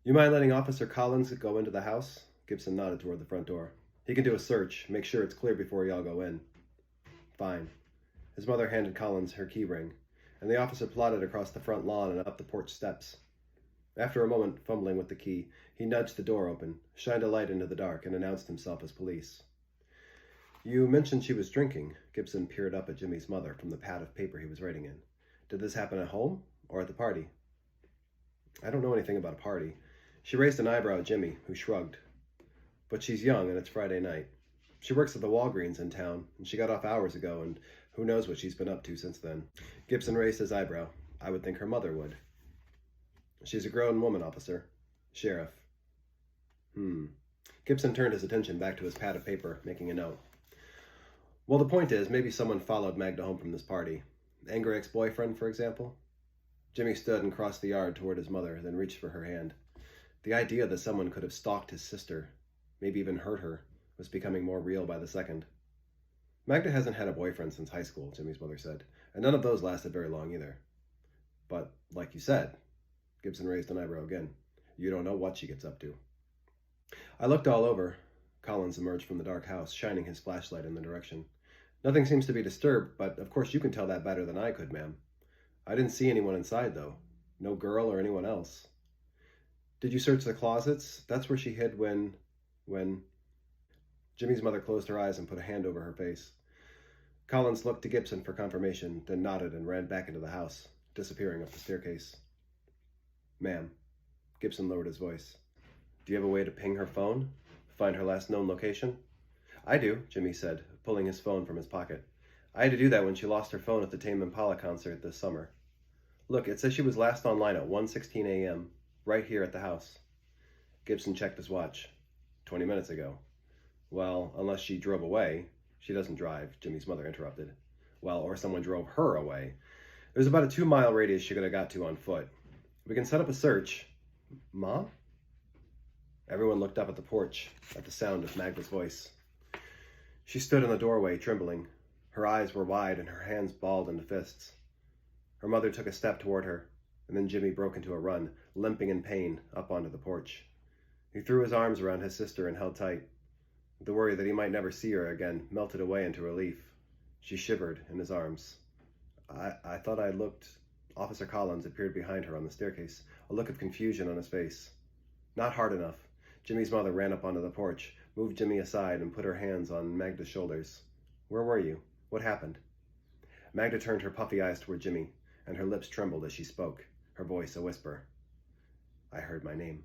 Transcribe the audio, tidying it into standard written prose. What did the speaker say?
You mind letting Officer Collins go into the house? Gibson nodded toward the front door. He can do a search, make sure it's clear before y'all go in. Fine. His mother handed Collins her key ring, and the officer plodded across the front lawn and up the porch steps. After a moment fumbling with the key, he nudged the door open, shined a light into the dark, and announced himself as police. You mentioned she was drinking. Gibson peered up at Jimmy's mother from the pad of paper he was writing in. Did this happen at home or at the party? I don't know anything about a party. She raised an eyebrow at Jimmy, who shrugged. But she's young and it's Friday night. She works at the Walgreens in town, and she got off hours ago, and who knows what she's been up to since then. Gibson raised his eyebrow. I would think her mother would. She's a grown woman, officer. Sheriff. Gibson turned his attention back to his pad of paper, making a note. Well, the point is, maybe someone followed Magda home from this party. Angry ex-boyfriend, for example? Jimmy stood and crossed the yard toward his mother, then reached for her hand. The idea that someone could have stalked his sister, maybe even hurt her, was becoming more real by the second. Magda hasn't had a boyfriend since high school, Jimmy's mother said, and none of those lasted very long either. But, like you said, Gibson raised an eyebrow again, you don't know what she gets up to. I looked all over. Collins emerged from the dark house, shining his flashlight in the direction. Nothing seems to be disturbed, but of course you can tell that better than I could, ma'am. I didn't see anyone inside, though. No girl or anyone else. Did you search the closets? That's where she hid when... Jimmy's mother closed her eyes and put a hand over her face. Collins looked to Gibson for confirmation, then nodded and ran back into the house, disappearing up the staircase. Ma'am. Gibson lowered his voice. Do you have a way to ping her phone? Find her last known location? I do, Jimmy said, pulling his phone from his pocket. I had to do that when she lost her phone at the Tame Impala concert this summer. Look, it says she was last online at 1:16 a.m., right here at the house. Gibson checked his watch. 20 minutes ago. Well, unless she drove away. She doesn't drive, Jimmy's mother interrupted. Well, or someone drove her away. There's about a 2-mile radius she could have got to on foot. We can set up a search. Mom? Everyone looked up at the porch, at the sound of Magda's voice. She stood in the doorway, trembling. Her eyes were wide and her hands balled into fists. Her mother took a step toward her, and then Jimmy broke into a run, limping in pain, up onto the porch. He threw his arms around his sister and held tight. The worry that he might never see her again melted away into relief. She shivered in his arms. I thought I looked... Officer Collins appeared behind her on the staircase, a look of confusion on his face. Not hard enough. Jimmy's mother ran up onto the porch, moved Jimmy aside, and put her hands on Magda's shoulders. Where were you? What happened? Magda turned her puffy eyes toward Jimmy, and her lips trembled as she spoke, her voice a whisper. I heard my name.